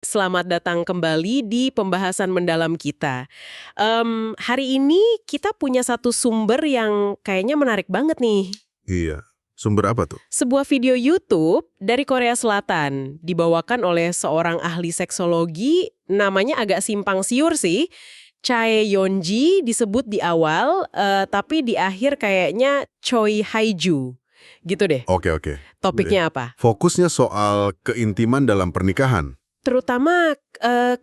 Selamat datang kembali di pembahasan mendalam kita. Hari ini kita punya satu sumber yang kayaknya menarik banget nih. Iya. Sumber apa tuh? Sebuah video YouTube dari Korea Selatan, dibawakan oleh seorang ahli seksologi, namanya agak simpang siur sih. Chae Yonji disebut di awal, tapi di akhir kayaknya Choi Haiju. Gitu deh. Oke. Topiknya apa? Fokusnya soal keintiman dalam pernikahan. Terutama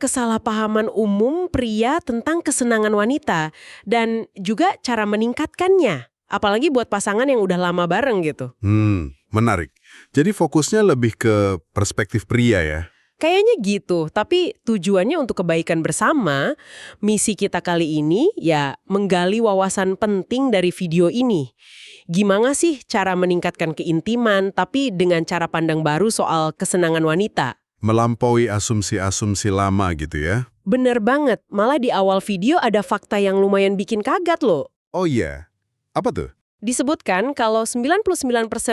kesalahpahaman umum pria tentang kesenangan wanita dan juga cara meningkatkannya. Apalagi buat pasangan yang udah lama bareng gitu. Menarik. Jadi fokusnya lebih ke perspektif pria ya? Kayaknya gitu, tapi tujuannya untuk kebaikan bersama. Misi kita kali ini ya menggali wawasan penting dari video ini. Gimana sih cara meningkatkan keintiman tapi dengan cara pandang baru soal kesenangan wanita? Melampaui asumsi-asumsi lama gitu ya? Bener banget, malah di awal video ada fakta yang lumayan bikin kaget loh. Oh iya. Apa tuh? Disebutkan kalau 99%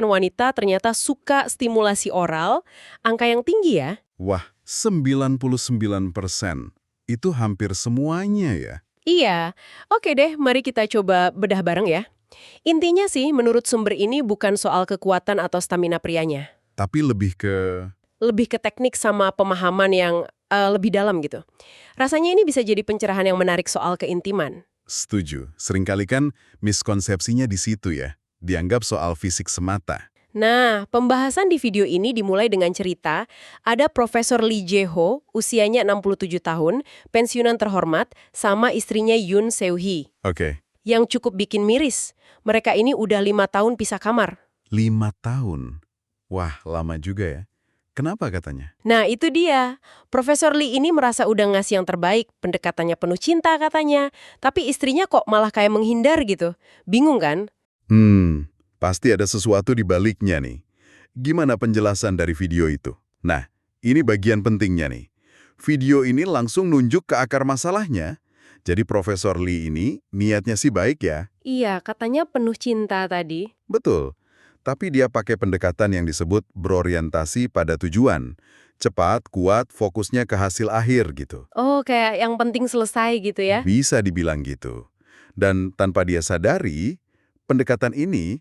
wanita ternyata suka stimulasi oral, angka yang tinggi ya. Wah, 99%. Itu hampir semuanya ya? Iya, oke deh mari kita coba bedah bareng ya. Intinya sih menurut sumber ini bukan soal kekuatan atau stamina prianya. Tapi lebih ke... Lebih ke teknik sama pemahaman yang lebih dalam gitu. Rasanya ini bisa jadi pencerahan yang menarik soal keintiman. Setuju. Seringkali kan miskonsepsinya di situ ya. Dianggap soal fisik semata. Nah, pembahasan di video ini dimulai dengan cerita, ada Profesor Lee Jae-ho, usianya 67 tahun, pensiunan terhormat, sama istrinya Yoon Seo-hee. Oke. Yang cukup bikin miris, mereka ini udah 5 tahun pisah kamar. 5 tahun. Wah, lama juga ya. Kenapa katanya? Nah, itu dia. Profesor Lee ini merasa udah ngasih yang terbaik, pendekatannya penuh cinta katanya. Tapi istrinya kok malah kayak menghindar gitu. Bingung kan? Pasti ada sesuatu di baliknya nih. Gimana penjelasan dari video itu? Nah, ini bagian pentingnya nih. Video ini langsung nunjuk ke akar masalahnya. Jadi Profesor Lee ini niatnya sih baik ya. Iya, katanya penuh cinta tadi. Betul. Tapi dia pakai pendekatan yang disebut berorientasi pada tujuan. Cepat, kuat, fokusnya ke hasil akhir gitu. Oh, kayak yang penting selesai gitu ya? Bisa dibilang gitu. Dan tanpa dia sadari, pendekatan ini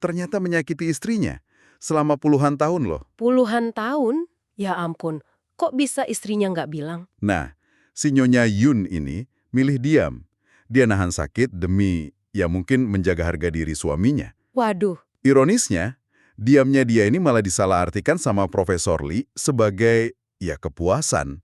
ternyata menyakiti istrinya selama puluhan tahun loh. Puluhan tahun? Ya ampun, kok bisa istrinya nggak bilang? Nah, si Nyonya Yun ini milih diam. Dia nahan sakit demi ya mungkin menjaga harga diri suaminya. Waduh, Ironisnya, diamnya dia ini malah disalahartikan sama Profesor Lee sebagai ya kepuasan.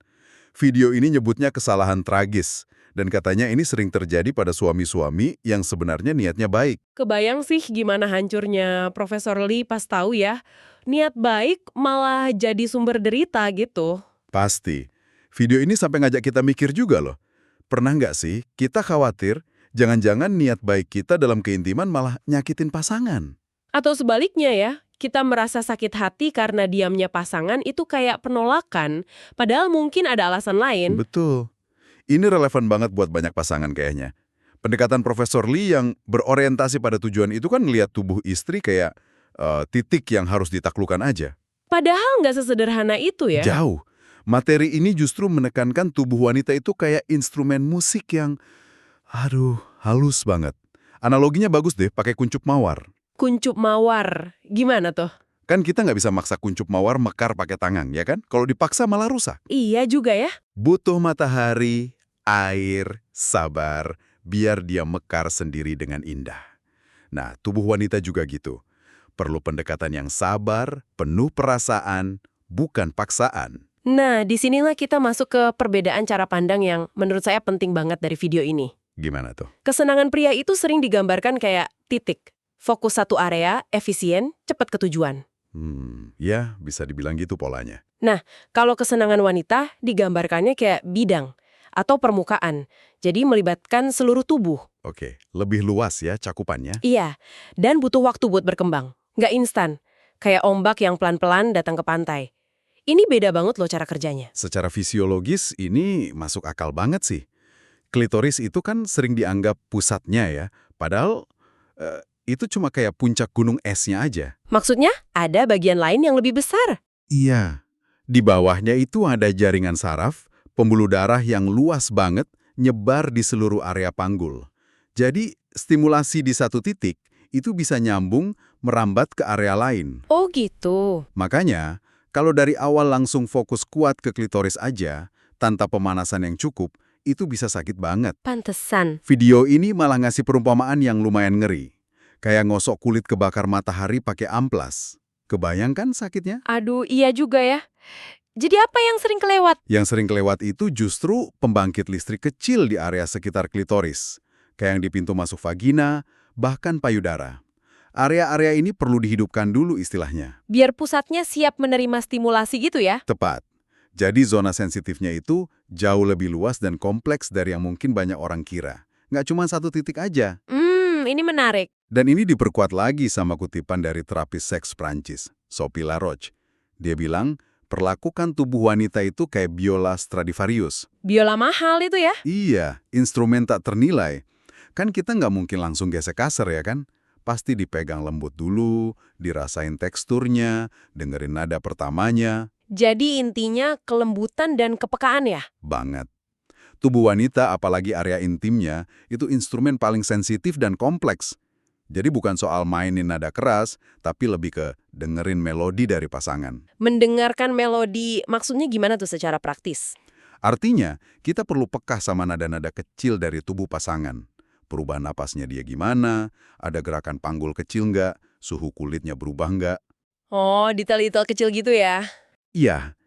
Video ini nyebutnya kesalahan tragis. Dan katanya ini sering terjadi pada suami-suami yang sebenarnya niatnya baik. kebayang sih gimana hancurnya Profesor Lee pas tahu ya. Niat baik malah jadi sumber derita gitu. Pasti. Video ini sampai ngajak kita mikir juga loh. Pernah nggak sih kita khawatir jangan-jangan niat baik kita dalam keintiman malah nyakitin pasangan? Atau sebaliknya ya, kita merasa sakit hati karena diamnya pasangan itu kayak penolakan, padahal mungkin ada alasan lain. Betul. Ini relevan banget buat banyak pasangan kayaknya. Pendekatan Profesor Lee yang berorientasi pada tujuan itu kan ngelihat tubuh istri kayak titik yang harus ditaklukkan aja. Padahal nggak sesederhana itu ya. Jauh. Materi ini justru menekankan tubuh wanita itu kayak instrumen musik yang, aduh, halus banget. Analoginya bagus deh, pakai kuncup mawar. Kuncup mawar, gimana tuh? Kan kita nggak bisa maksa kuncup mawar mekar pakai tangan, ya kan? Kalau dipaksa malah rusak. Iya juga ya. Butuh matahari, air, sabar, biar dia mekar sendiri dengan indah. Nah, tubuh wanita juga gitu. Perlu pendekatan yang sabar, penuh perasaan, bukan paksaan. Nah, disinilah kita masuk ke perbedaan cara pandang yang menurut saya penting banget dari video ini. Gimana tuh? Kesenangan pria itu sering digambarkan kayak titik. Fokus satu area, efisien, cepat ke tujuan. Ya bisa dibilang gitu polanya. Nah, kalau kesenangan wanita digambarkannya kayak bidang atau permukaan. Jadi melibatkan seluruh tubuh. Oke, lebih luas ya cakupannya. Iya, dan butuh waktu buat berkembang. Nggak instan. Kayak ombak yang pelan-pelan datang ke pantai. Ini beda banget loh cara kerjanya. Secara fisiologis ini masuk akal banget sih. Klitoris itu kan sering dianggap pusatnya ya, padahal itu cuma kayak puncak gunung esnya aja. Maksudnya, ada bagian lain yang lebih besar. Iya, Di bawahnya itu ada jaringan saraf, pembuluh darah yang luas banget, nyebar di seluruh area panggul. Jadi, stimulasi di satu titik itu bisa nyambung, merambat ke area lain. Oh gitu. Makanya, kalau dari awal langsung fokus kuat ke klitoris aja, tanpa pemanasan yang cukup, itu bisa sakit banget. Pantesan. Video ini malah ngasih perumpamaan yang lumayan ngeri. Kayak ngosok kulit kebakar matahari pakai amplas. Kebayangkan sakitnya? Aduh, iya juga ya. Jadi apa yang sering kelewat? Yang sering kelewat itu justru pembangkit listrik kecil di area sekitar klitoris. Kayak yang di pintu masuk vagina, bahkan payudara. Area-area ini perlu dihidupkan dulu istilahnya. Biar pusatnya siap menerima stimulasi gitu ya? Tepat. Jadi zona sensitifnya itu jauh lebih luas dan kompleks dari yang mungkin banyak orang kira. Nggak cuma satu titik aja. Ini menarik. Dan ini diperkuat lagi sama kutipan dari terapis seks Prancis, Sophie Laroche. Dia bilang, perlakukan tubuh wanita itu kayak biola Stradivarius. Biola mahal itu ya? Iya, instrumen tak ternilai. Kan kita nggak mungkin langsung gesek kasar ya kan? Pasti dipegang lembut dulu, dirasain teksturnya, dengerin nada pertamanya. Jadi intinya kelembutan dan kepekaan ya? Banget. Tubuh wanita, apalagi area intimnya, itu instrumen paling sensitif dan kompleks. Jadi bukan soal mainin nada keras, tapi lebih ke dengerin melodi dari pasangan. Mendengarkan melodi, maksudnya gimana tuh secara praktis? Artinya, kita perlu peka sama nada-nada kecil dari tubuh pasangan. Perubahan napasnya dia gimana, ada gerakan panggul kecil nggak, suhu kulitnya berubah nggak. Oh, detail-detail kecil gitu ya? Iya,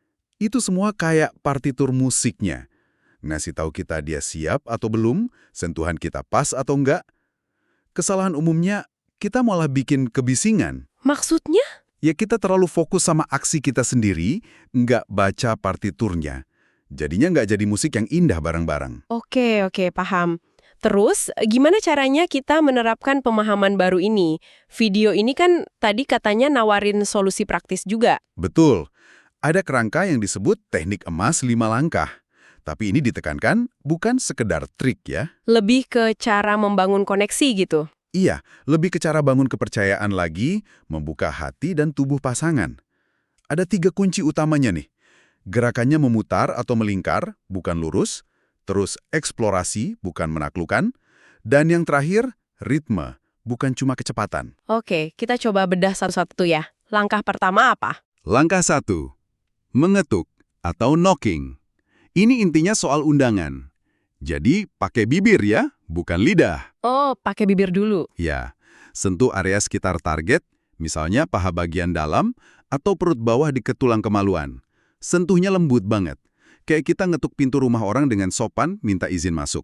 itu semua kayak partitur musiknya. Ngasih tahu kita dia siap atau belum, sentuhan kita pas atau enggak. Kesalahan umumnya, kita malah bikin kebisingan. Maksudnya? Ya kita terlalu fokus sama aksi kita sendiri, nggak baca partiturnya. Jadinya nggak jadi musik yang indah bareng-bareng. Oke, paham. Terus, gimana caranya kita menerapkan pemahaman baru ini? Video ini kan tadi katanya nawarin solusi praktis juga. Betul, ada kerangka yang disebut teknik emas 5 langkah. Tapi ini ditekankan bukan sekedar trik ya. Lebih ke cara membangun koneksi gitu. Iya, lebih ke cara bangun kepercayaan lagi, membuka hati dan tubuh pasangan. Ada 3 kunci utamanya nih. Gerakannya memutar atau melingkar, bukan lurus. Terus eksplorasi, bukan menaklukkan. Dan yang terakhir, ritme, bukan cuma kecepatan. Oke, kita coba bedah satu-satu ya. Langkah pertama apa? Langkah 1. Mengetuk atau knocking. Ini intinya soal undangan. Jadi, pakai bibir ya, bukan lidah. Oh, pakai bibir dulu. Ya, sentuh area sekitar target, misalnya paha bagian dalam atau perut bawah di tulang kemaluan. Sentuhnya lembut banget. Kayak kita ngetuk pintu rumah orang dengan sopan minta izin masuk.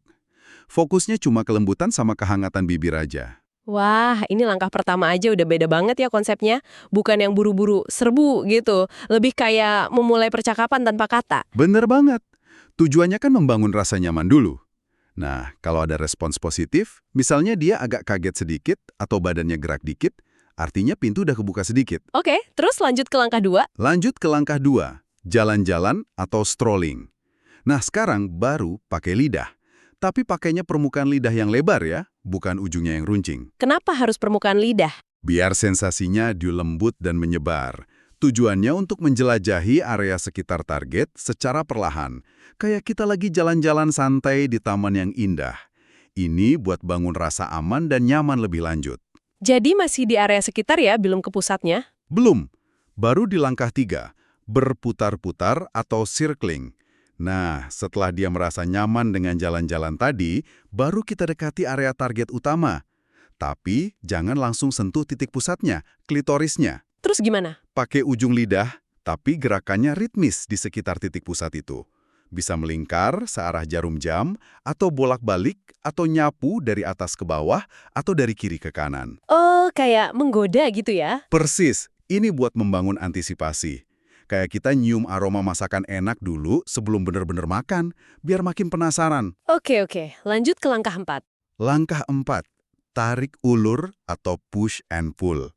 Fokusnya cuma kelembutan sama kehangatan bibir aja. Wah, ini langkah pertama aja udah beda banget ya konsepnya. Bukan yang buru-buru serbu gitu. Lebih kayak memulai percakapan tanpa kata. Bener banget. Tujuannya kan membangun rasa nyaman dulu. Nah, kalau ada respons positif, misalnya dia agak kaget sedikit atau badannya gerak dikit, artinya pintu udah kebuka sedikit. Oke, terus lanjut ke langkah 2. Lanjut ke langkah 2, jalan-jalan atau strolling. Nah, sekarang baru pakai lidah. Tapi pakainya permukaan lidah yang lebar ya, bukan ujungnya yang runcing. Kenapa harus permukaan lidah? Biar sensasinya dilembut dan menyebar. Tujuannya untuk menjelajahi area sekitar target secara perlahan. Kayak kita lagi jalan-jalan santai di taman yang indah. Ini buat bangun rasa aman dan nyaman lebih lanjut. Jadi masih di area sekitar ya, belum ke pusatnya? Belum. Baru di langkah 3, berputar-putar atau circling. Nah, setelah dia merasa nyaman dengan jalan-jalan tadi, baru kita dekati area target utama. Tapi jangan langsung sentuh titik pusatnya, klitorisnya. Terus gimana? Pakai ujung lidah, tapi gerakannya ritmis di sekitar titik pusat itu. Bisa melingkar searah jarum jam, atau bolak-balik, atau nyapu dari atas ke bawah, atau dari kiri ke kanan. Oh, kayak menggoda gitu ya? Persis, ini buat membangun antisipasi. Kayak kita nyium aroma masakan enak dulu sebelum benar-benar makan, biar makin penasaran. Oke, lanjut ke langkah 4. Langkah 4, tarik ulur atau push and pull.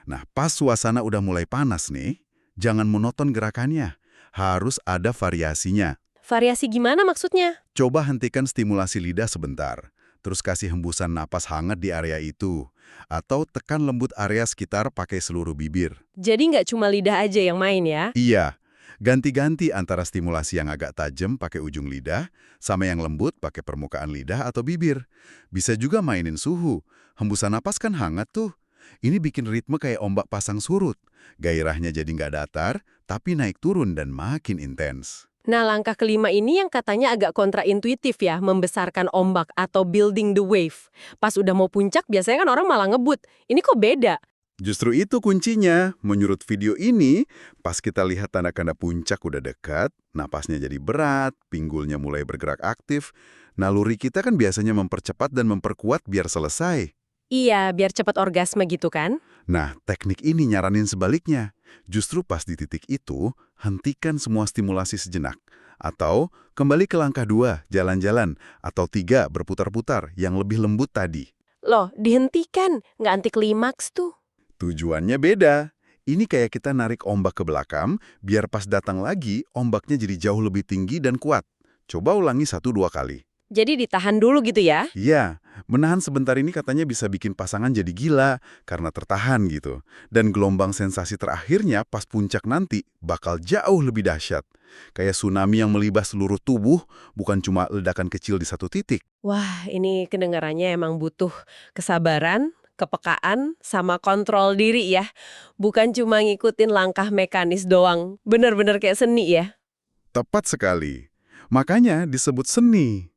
Nah, pas suasana udah mulai panas nih, jangan monoton gerakannya. Harus ada variasinya. Variasi gimana maksudnya? Coba hentikan stimulasi lidah sebentar, terus kasih hembusan napas hangat di area itu. Atau tekan lembut area sekitar pakai seluruh bibir. Jadi nggak cuma lidah aja yang main ya? Iya, Ganti-ganti antara stimulasi yang agak tajam pakai ujung lidah, sama yang lembut pakai permukaan lidah atau bibir. Bisa juga mainin suhu. Hembusan napas kan hangat tuh. Ini bikin ritme kayak ombak pasang surut. Gairahnya jadi nggak datar, tapi naik turun dan makin intens. Nah, langkah kelima ini yang katanya agak kontraintuitif ya, membesarkan ombak atau building the wave. Pas udah mau puncak, biasanya kan orang malah ngebut. Ini kok beda? Justru itu kuncinya. Menurut video ini, pas kita lihat tanda-tanda puncak udah dekat, napasnya jadi berat, pinggulnya mulai bergerak aktif, naluri kita kan biasanya mempercepat dan memperkuat biar selesai. Iya, biar cepat orgasme gitu kan? Nah, teknik ini nyaranin sebaliknya. Justru pas di titik itu, hentikan semua stimulasi sejenak. Atau kembali ke langkah 2, jalan-jalan. Atau 3, berputar-putar, yang lebih lembut tadi. Loh, dihentikan, nggak anti klimaks tuh. Tujuannya beda. Ini kayak kita narik ombak ke belakang, biar pas datang lagi, ombaknya jadi jauh lebih tinggi dan kuat. Coba ulangi 1-2 kali. Jadi ditahan dulu gitu ya? Iya, menahan sebentar ini katanya bisa bikin pasangan jadi gila karena tertahan gitu. Dan gelombang sensasi terakhirnya pas puncak nanti bakal jauh lebih dahsyat. Kayak tsunami yang melibas seluruh tubuh, bukan cuma ledakan kecil di satu titik. Wah, ini kedengarannya emang butuh kesabaran, kepekaan, sama kontrol diri ya. Bukan cuma ngikutin langkah mekanis doang. Bener-bener kayak seni ya. Tepat sekali. Makanya disebut seni.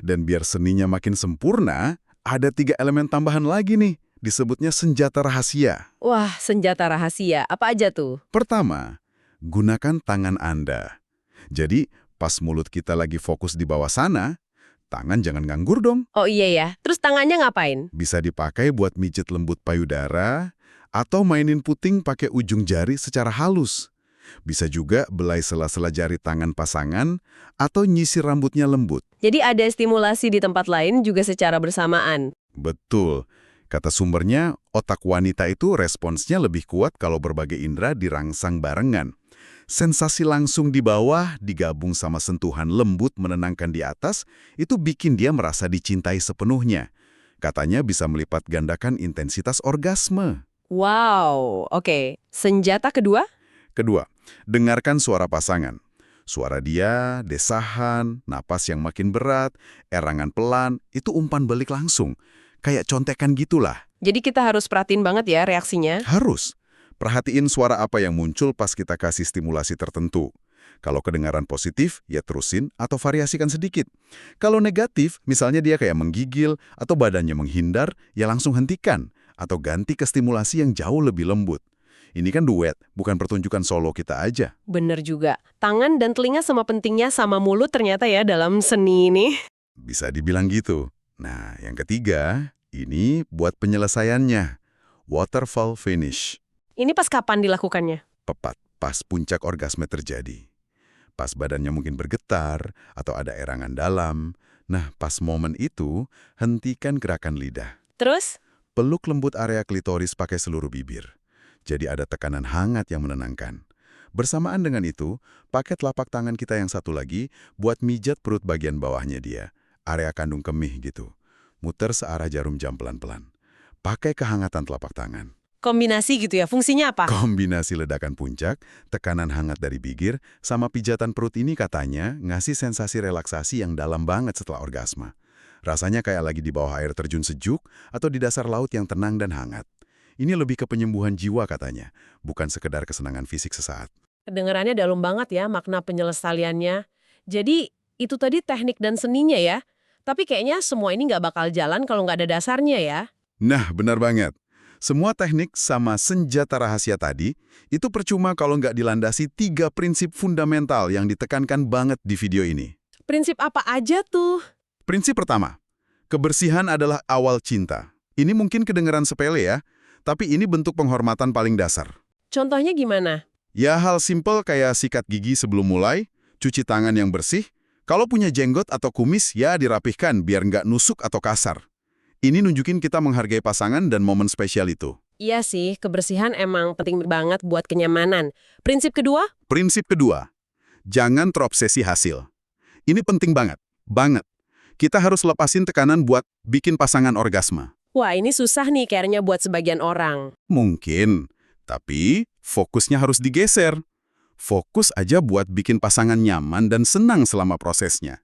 Dan biar seninya makin sempurna, ada 3 elemen tambahan lagi nih, disebutnya senjata rahasia. Wah, senjata rahasia. Apa aja tuh? Pertama, gunakan tangan Anda. Jadi, pas mulut kita lagi fokus di bawah sana, tangan jangan nganggur dong. Oh iya ya. Terus tangannya ngapain? Bisa dipakai buat mijet lembut payudara, atau mainin puting pakai ujung jari secara halus. Bisa juga belai sela-sela jari tangan pasangan, atau nyisir rambutnya lembut. Jadi ada stimulasi di tempat lain juga secara bersamaan. Betul. Kata sumbernya, otak wanita itu responsnya lebih kuat kalau berbagai indera dirangsang barengan. Sensasi langsung di bawah digabung sama sentuhan lembut menenangkan di atas, itu bikin dia merasa dicintai sepenuhnya. Katanya bisa melipat gandakan intensitas orgasme. Wow, oke. Senjata kedua? Kedua, dengarkan suara pasangan. Suara dia, desahan, napas yang makin berat, erangan pelan, itu umpan balik langsung. Kayak contekan gitulah. Jadi kita harus perhatiin banget ya reaksinya. Harus. Perhatiin suara apa yang muncul pas kita kasih stimulasi tertentu. Kalau kedengaran positif, ya terusin atau variasikan sedikit. Kalau negatif, misalnya dia kayak menggigil atau badannya menghindar, ya langsung hentikan. Atau ganti ke stimulasi yang jauh lebih lembut. Ini kan duet, bukan pertunjukan solo kita aja. Bener juga. Tangan dan telinga sama pentingnya sama mulut ternyata ya dalam seni ini. Bisa dibilang gitu. Nah, yang ketiga, ini buat penyelesaiannya. Waterfall finish. Ini pas kapan dilakukannya? Tepat pas puncak orgasme terjadi. Pas badannya mungkin bergetar atau ada erangan dalam. Nah, pas momen itu, hentikan gerakan lidah. Terus? Peluk lembut area klitoris pakai seluruh bibir. Jadi ada tekanan hangat yang menenangkan. Bersamaan dengan itu, pakai telapak tangan kita yang satu lagi buat mijat perut bagian bawahnya dia. Area kandung kemih gitu. Muter searah jarum jam pelan-pelan. Pakai kehangatan telapak tangan. Kombinasi gitu ya, fungsinya apa? Kombinasi ledakan puncak, tekanan hangat dari bibir, sama pijatan perut ini katanya ngasih sensasi relaksasi yang dalam banget setelah orgasme. Rasanya kayak lagi di bawah air terjun sejuk atau di dasar laut yang tenang dan hangat. Ini lebih ke penyembuhan jiwa katanya, bukan sekedar kesenangan fisik sesaat. Kedengarannya dalam banget ya makna penyelesaiannya. Jadi itu tadi teknik dan seninya ya. Tapi kayaknya semua ini nggak bakal jalan kalau nggak ada dasarnya ya. Nah, benar banget. Semua teknik sama senjata rahasia tadi, itu percuma kalau nggak dilandasi 3 prinsip fundamental yang ditekankan banget di video ini. Prinsip apa aja tuh? Prinsip pertama, kebersihan adalah awal cinta. Ini mungkin kedengaran sepele ya, tapi ini bentuk penghormatan paling dasar. Contohnya gimana? Ya hal simpel kayak sikat gigi sebelum mulai, cuci tangan yang bersih, kalau punya jenggot atau kumis ya dirapihkan biar nggak nusuk atau kasar. Ini nunjukin kita menghargai pasangan dan momen spesial itu. Iya sih, kebersihan emang penting banget buat kenyamanan. Prinsip kedua? Prinsip kedua, jangan terobsesi hasil. Ini penting banget, banget. Kita harus lepasin tekanan buat bikin pasangan orgasme. Wah, ini susah nih kayaknya buat sebagian orang. Mungkin, tapi fokusnya harus digeser. Fokus aja buat bikin pasangan nyaman dan senang selama prosesnya.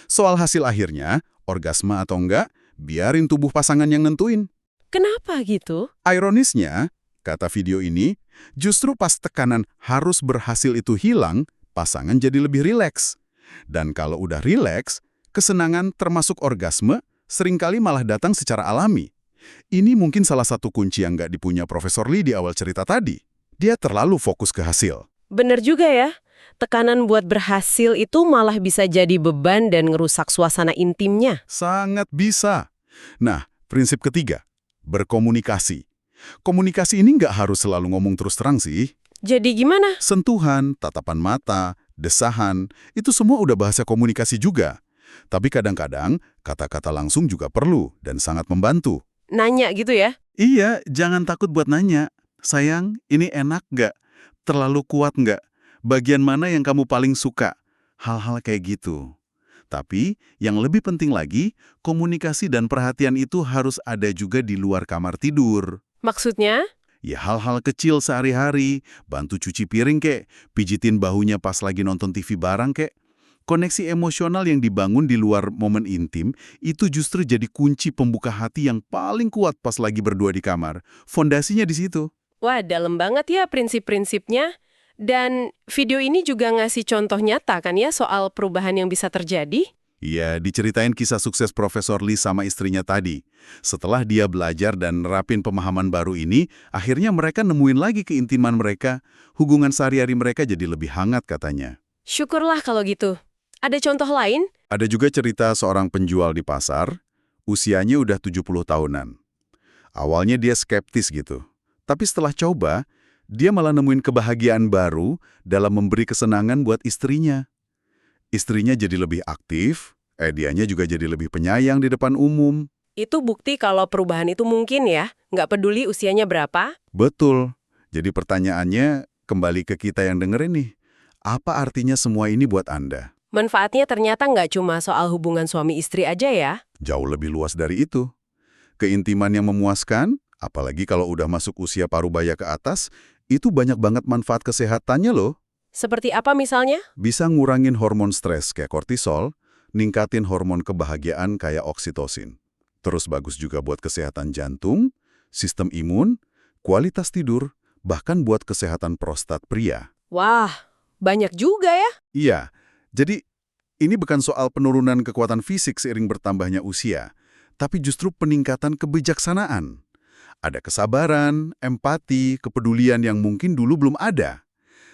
Soal hasil akhirnya, orgasme atau enggak, biarin tubuh pasangan yang nentuin. Kenapa gitu? Ironisnya, kata video ini, justru pas tekanan harus berhasil itu hilang, pasangan jadi lebih rileks. Dan kalau udah rileks, kesenangan termasuk orgasme seringkali malah datang secara alami. Ini mungkin salah satu kunci yang nggak dipunya Profesor Lee di awal cerita tadi. Dia terlalu fokus ke hasil. Bener juga ya. Tekanan buat berhasil itu malah bisa jadi beban dan ngerusak suasana intimnya. Sangat bisa. Nah, prinsip ketiga, berkomunikasi. Komunikasi ini nggak harus selalu ngomong terus terang sih. Jadi gimana? Sentuhan, tatapan mata, desahan, itu semua udah bahasa komunikasi juga. Tapi kadang-kadang, kata-kata langsung juga perlu dan sangat membantu. Nanya gitu ya? Iya, jangan takut buat nanya. Sayang, ini enak nggak? Terlalu kuat nggak? Bagian mana yang kamu paling suka? Hal-hal kayak gitu. Tapi, yang lebih penting lagi, komunikasi dan perhatian itu harus ada juga di luar kamar tidur. Maksudnya? Ya hal-hal kecil sehari-hari, bantu cuci piring kek, pijitin bahunya pas lagi nonton TV bareng kek. Koneksi emosional yang dibangun di luar momen intim, itu justru jadi kunci pembuka hati yang paling kuat pas lagi berdua di kamar. Fondasinya di situ. Wah, dalam banget ya prinsip-prinsipnya. Dan video ini juga ngasih contoh nyata kan ya soal perubahan yang bisa terjadi? Ya, diceritain kisah sukses Profesor Lee sama istrinya tadi. Setelah dia belajar dan nerapin pemahaman baru ini, akhirnya mereka nemuin lagi keintiman mereka. Hubungan sehari-hari mereka jadi lebih hangat katanya. Syukurlah kalau gitu. Ada contoh lain? Ada juga cerita seorang penjual di pasar, usianya udah 70 tahunan. Awalnya dia skeptis gitu. Tapi setelah coba, dia malah nemuin kebahagiaan baru dalam memberi kesenangan buat istrinya. Istrinya jadi lebih aktif, dianya juga jadi lebih penyayang di depan umum. Itu bukti kalau perubahan itu mungkin ya, nggak peduli usianya berapa. Betul. Jadi pertanyaannya, kembali ke kita yang dengerin nih. Apa artinya semua ini buat Anda? Manfaatnya ternyata nggak cuma soal hubungan suami istri aja ya. Jauh lebih luas dari itu. Keintiman yang memuaskan, apalagi kalau udah masuk usia parubaya ke atas, itu banyak banget manfaat kesehatannya loh. Seperti apa misalnya? Bisa ngurangin hormon stres kayak kortisol, ningkatin hormon kebahagiaan kayak oksitosin. Terus bagus juga buat kesehatan jantung, sistem imun, kualitas tidur, bahkan buat kesehatan prostat pria. Wah, banyak juga ya. Iya, jadi ini bukan soal penurunan kekuatan fisik seiring bertambahnya usia, tapi justru peningkatan kebijaksanaan. Ada kesabaran, empati, kepedulian yang mungkin dulu belum ada.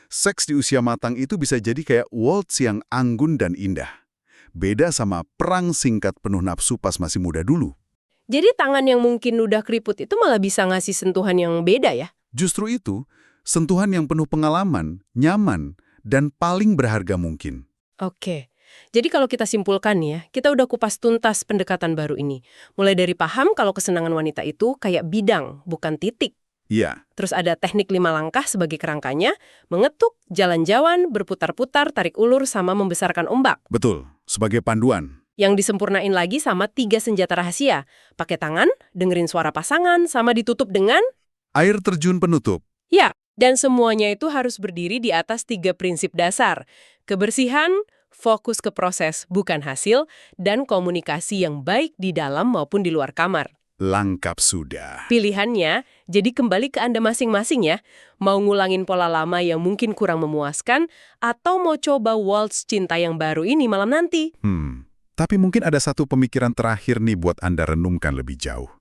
Seks di usia matang itu bisa jadi kayak waltz yang anggun dan indah. Beda sama perang singkat penuh nafsu pas masih muda dulu. Jadi tangan yang mungkin udah keriput itu malah bisa ngasih sentuhan yang beda ya? Justru itu, sentuhan yang penuh pengalaman, nyaman, dan paling berharga mungkin. Oke. Jadi kalau kita simpulkan ya, kita udah kupas tuntas pendekatan baru ini. Mulai dari paham kalau kesenangan wanita itu kayak bidang, bukan titik. Iya, Terus ada teknik 5 langkah sebagai kerangkanya, mengetuk, jalan-jalan, berputar-putar, tarik ulur, sama membesarkan ombak. betul. Sebagai panduan. Yang disempurnain lagi sama 3 senjata rahasia. Pakai tangan, dengerin suara pasangan, sama ditutup dengan... Air terjun penutup. Ya, dan semuanya itu harus berdiri di atas 3 prinsip dasar. Kebersihan, fokus ke proses, bukan hasil, dan komunikasi yang baik di dalam maupun di luar kamar. Lengkap sudah. Pilihannya, jadi kembali ke Anda masing-masing ya. Mau ngulangin pola lama yang mungkin kurang memuaskan, atau mau coba waltz cinta yang baru ini malam nanti. Tapi mungkin ada satu pemikiran terakhir nih buat Anda renungkan lebih jauh.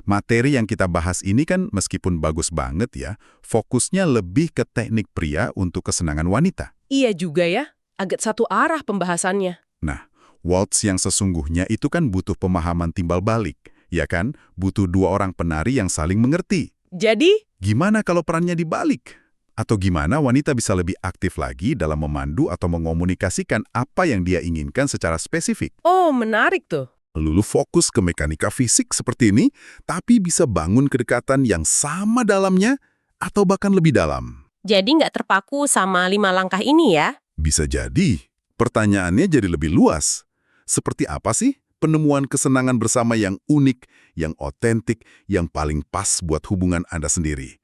Materi yang kita bahas ini kan meskipun bagus banget ya, fokusnya lebih ke teknik pria untuk kesenangan wanita. Iya juga ya, agak satu arah pembahasannya. Nah, waltz yang sesungguhnya itu kan butuh pemahaman timbal balik, ya kan? Butuh 2 orang penari yang saling mengerti. Jadi, Gimana kalau perannya dibalik? Atau gimana wanita bisa lebih aktif lagi dalam memandu atau mengomunikasikan apa yang dia inginkan secara spesifik? oh menarik tuh. Lulu fokus ke mekanika fisik seperti ini, tapi bisa bangun kedekatan yang sama dalamnya atau bahkan lebih dalam. Jadi nggak terpaku sama 5 langkah ini ya? Bisa jadi. Pertanyaannya jadi lebih luas. Seperti apa sih penemuan kesenangan bersama yang unik, yang otentik, yang paling pas buat hubungan Anda sendiri?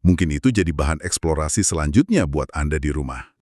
Mungkin itu jadi bahan eksplorasi selanjutnya buat Anda di rumah.